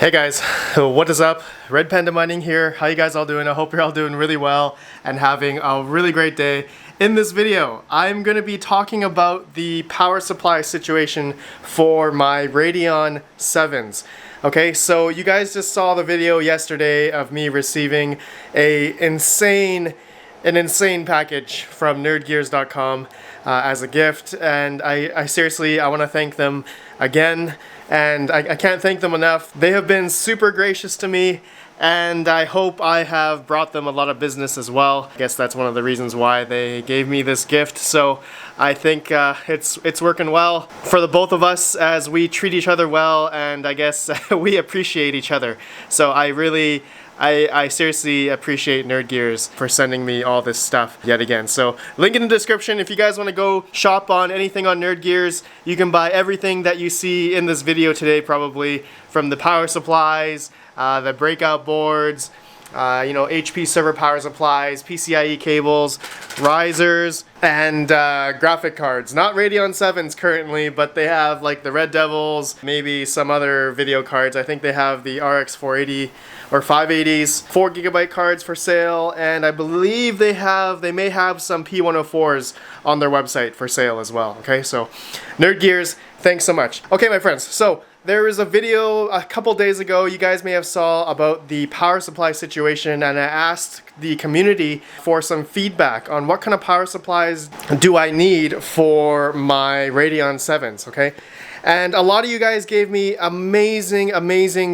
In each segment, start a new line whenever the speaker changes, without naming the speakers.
Hey guys, what is up? RedPandaMining here. How you guys all doing? I hope you're all doing really well and having a really great day. In this video, I'm going to be talking about the power supply situation for my Radeon 7s. Okay, so you guys just saw the video yesterday of me receiving an insane package from nerdgears.com as a gift, and I seriously want to thank them again, and I can't thank them enough. They have been super gracious to me, and I hope I have brought them a lot of business as well. I guess that's one of the reasons why they gave me this gift, so I think it's working well for the both of us as we treat each other well, and I guess we appreciate each other. So I seriously appreciate NerdGears for sending me all this stuff yet again. So link in the description if you guys want to go shop on anything on NerdGears. You can buy everything that you see in this video today, probably, from the power supplies, the breakout boards, HP server power supplies, PCIe cables, risers, and graphic cards. Not Radeon 7s currently, but they have like the Red Devils, maybe some other video cards. I think they have the RX 480 or 580s, 4GB cards for sale, and I believe they may have some P104s on their website for sale as well. Okay, so NerdGears, thanks so much. Okay, my friends, so there was a video a couple days ago you guys may have saw about the power supply situation, and I asked the community for some feedback on what kind of power supplies do I need for my Radeon 7s, okay? And a lot of you guys gave me amazing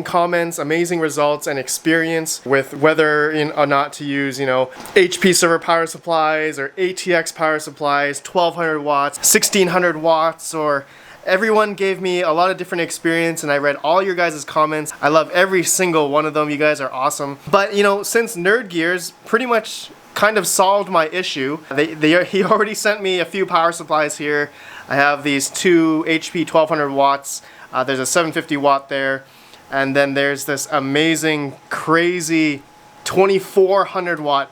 comments, amazing results and experience with whether or not to use, HP server power supplies or ATX power supplies, 1200 watts, 1600 watts, or everyone gave me a lot of different experience, and I read all your guys' comments. I love every single one of them. You guys are awesome. But since NerdGears pretty much kind of solved my issue, he already sent me a few power supplies here. I have these two HP 1200 watts. There's a 750 watt there, and then there's this amazing, crazy 2400 watt.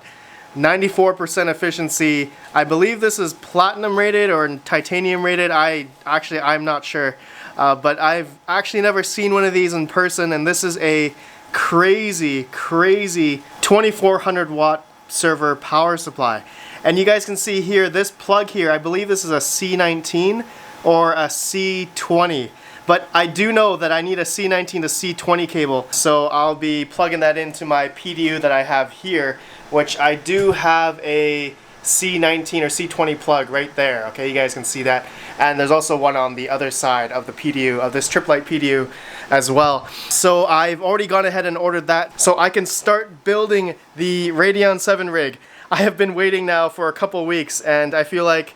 94% efficiency. I believe this is platinum rated or titanium rated. I'm not sure, but I've actually never seen one of these in person, and this is a crazy 2400 watt server power supply. And you guys can see here, this plug here, I believe this is a C19 or a C20. But I do know that I need a C19 to C20 cable, so I'll be plugging that into my PDU that I have here, which I do have a C19 or C20 plug right there. Okay, you guys can see that. And there's also one on the other side of the PDU, of this triplet PDU as well. So I've already gone ahead and ordered that, so I can start building the Radeon 7 rig. I have been waiting now for a couple weeks, and I feel like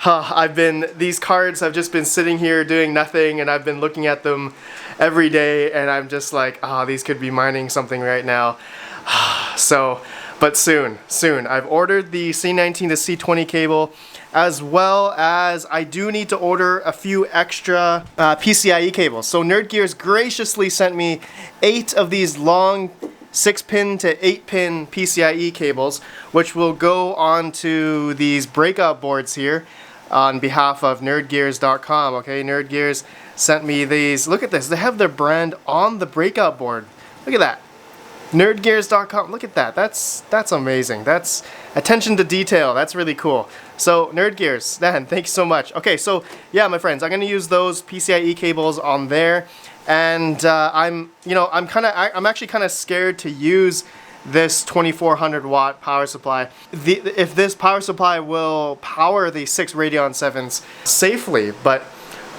these cards have just been sitting here doing nothing, and I've been looking at them every day, and I'm just like, these could be mining something right now. But soon. I've ordered the C19 to C20 cable, as well as I do need to order a few extra PCIe cables. So NerdGears graciously sent me 8 of these long 6-pin to 8-pin PCIe cables, which will go onto these breakout boards here on behalf of nerdgears.com. Okay, NerdGears sent me these. Look at this. They have their brand on the breakout board. Look at that. nerdgears.com. Look at that. That's amazing. That's attention to detail. That's really cool. So NerdGears, Dan, thank you so much. Okay, so yeah, my friends, I'm going to use those PCIe cables on there. And I'm actually kind of scared to use this 2400 watt power supply. If this power supply will power the 6 Radeon 7s safely, but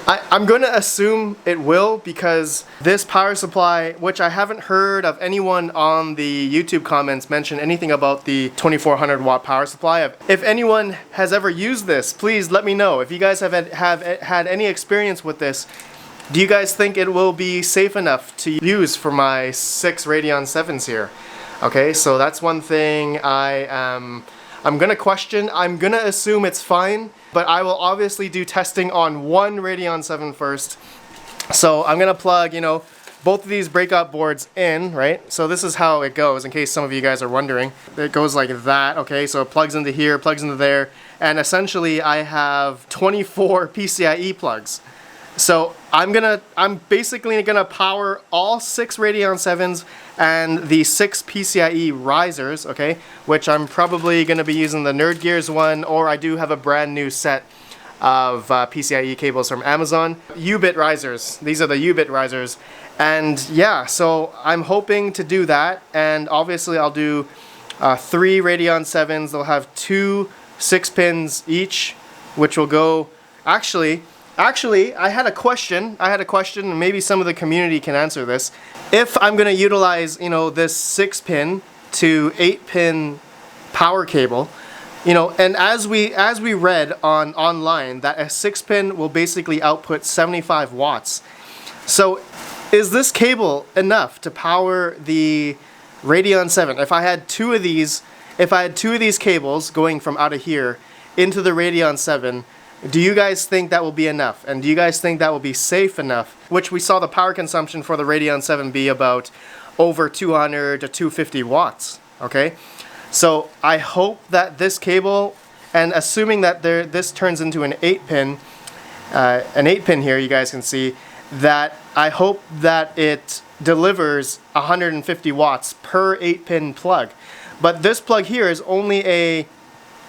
I'm going to assume it will, because this power supply, which I haven't heard of anyone on the YouTube comments mention anything about the 2400 watt power supply. If anyone has ever used this, please let me know. If you guys have had any experience with this, do you guys think it will be safe enough to use for my 6 Radeon 7s here? Okay, so that's one thing I'm gonna question. I'm gonna assume it's fine, but I will obviously do testing on one Radeon 7 first. So I'm gonna plug, both of these breakout boards in, right? So this is how it goes, in case some of you guys are wondering. It goes like that, okay? So it plugs into here, plugs into there, and essentially I have 24 PCIe plugs. So I'm basically gonna power all 6 Radeon 7s and the 6 PCIe risers, okay? Which I'm probably gonna be using the NerdGears one, or I do have a brand new set of PCIe cables from Amazon. U-bit risers. These are the U-bit risers. And yeah, so I'm hoping to do that, and obviously I'll do 3 Radeon 7s. They'll have 2 6-pins each, which will go... Actually, I had a question, and maybe some of the community can answer this. If I'm going to utilize, you know, this 6-pin to 8-pin power cable, you know, and as we read online, that a 6-pin will basically output 75 watts. So is this cable enough to power the Radeon 7? If I had two of these cables going from out of here into the Radeon 7, do you guys think that will be enough? And do you guys think that will be safe enough? Which we saw the power consumption for the Radeon 7 be about over 200 to 250 watts, okay? So I hope that this cable, and assuming that this turns into an 8-pin here, you guys can see, that I hope that it delivers 150 watts per 8-pin plug. But this plug here is only a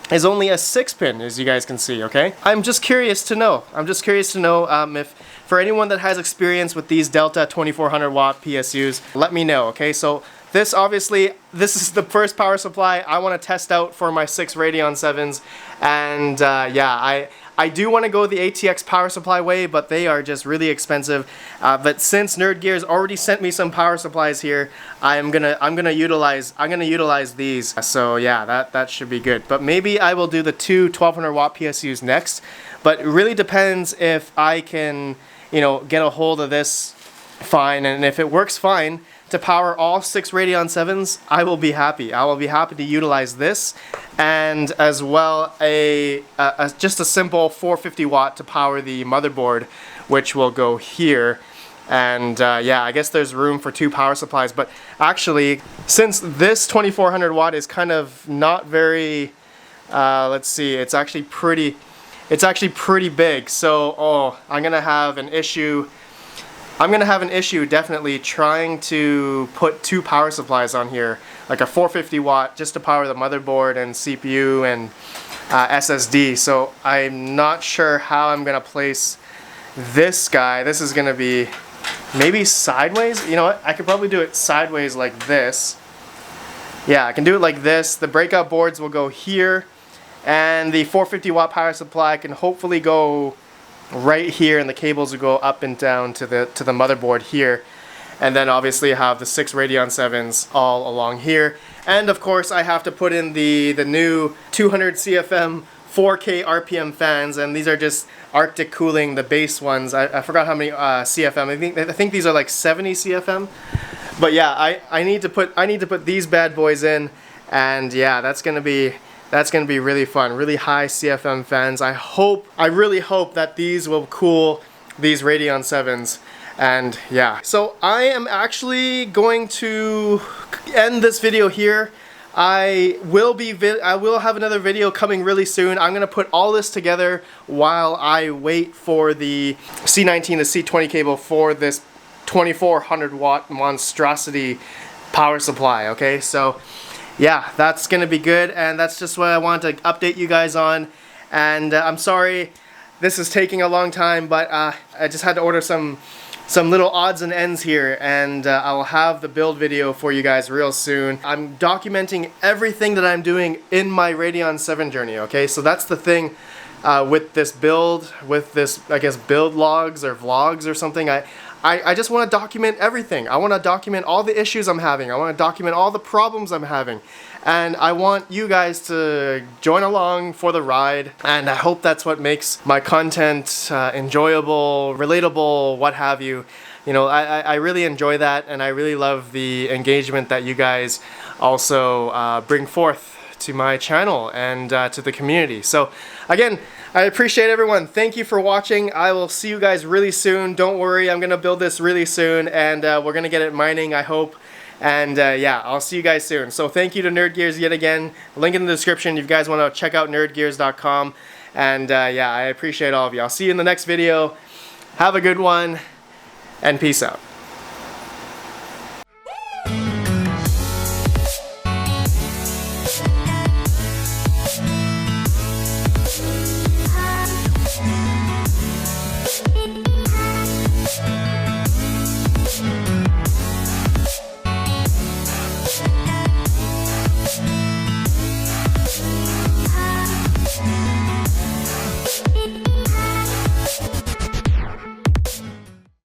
6-pin, as you guys can see, okay? I'm just curious to know. If for anyone that has experience with these Delta 2400 watt PSUs, let me know, okay? So this is the first power supply I want to test out for my 6 Radeon 7s, and yeah, I do want to go the ATX power supply way, but they are just really expensive. But since NerdGears already sent me some power supplies here, I'm gonna utilize these. So yeah, that should be good. But maybe I will do the 2 1200 watt PSUs next. But it really depends if I can, you know, get a hold of this fine, and if it works fine to power all 6 Radeon 7s, I will be happy. I will be happy to utilize this, and as well just a simple 450 watt to power the motherboard, which will go here. And yeah, I guess there's room for 2 power supplies, but actually, since this 2400 watt is kind of not very, let's see, it's actually pretty big, so I'm gonna have an issue definitely trying to put 2 power supplies on here, like a 450 watt just to power the motherboard and CPU and SSD. So I'm not sure how I'm gonna place this guy. This is gonna be maybe sideways. You know what? I could probably do it sideways like this. Yeah, I can do it like this. The breakout boards will go here, and the 450 watt power supply can hopefully go right here, and the cables will go up and down to the motherboard here, and then obviously have the 6 Radeon 7s all along here. And of course I have to put in the new 200 CFM 4K RPM fans, and these are just Arctic cooling, the base ones. I forgot how many CFM. I think these are like 70 CFM. But yeah, I need to put these bad boys in, and yeah, that's gonna be really fun. Really high CFM fans. I really hope that these will cool these Radeon 7s. And yeah, so I am actually going to end this video here. I will have another video coming really soon. I'm gonna put all this together while I wait for the C19 to C20 cable for this 2400 watt monstrosity power supply. Okay, so yeah, that's gonna be good, and that's just what I want to update you guys on. And I'm sorry this is taking a long time, but I just had to order some little odds and ends here, and I'll have the build video for you guys real soon. I'm documenting everything that I'm doing in my Radeon 7 journey, okay? So that's the thing with this build, with this, I guess, build logs or vlogs or something. I just want to document everything. I want to document all the issues I'm having. I want to document all the problems I'm having. And I want you guys to join along for the ride. And I hope that's what makes my content enjoyable, relatable, what have you. You know, I really enjoy that, and I really love the engagement that you guys also bring forth to my channel and to the community. So again, I appreciate everyone. Thank you for watching. I will see you guys really soon. Don't worry, I'm gonna build this really soon, and we're gonna get it mining, I hope. And yeah, I'll see you guys soon. So thank you to NerdGears yet again. Link in the description if you guys want to check out nerdgears.com. And yeah, I appreciate all of you. I'll see you in the next video. Have a good one, and peace out.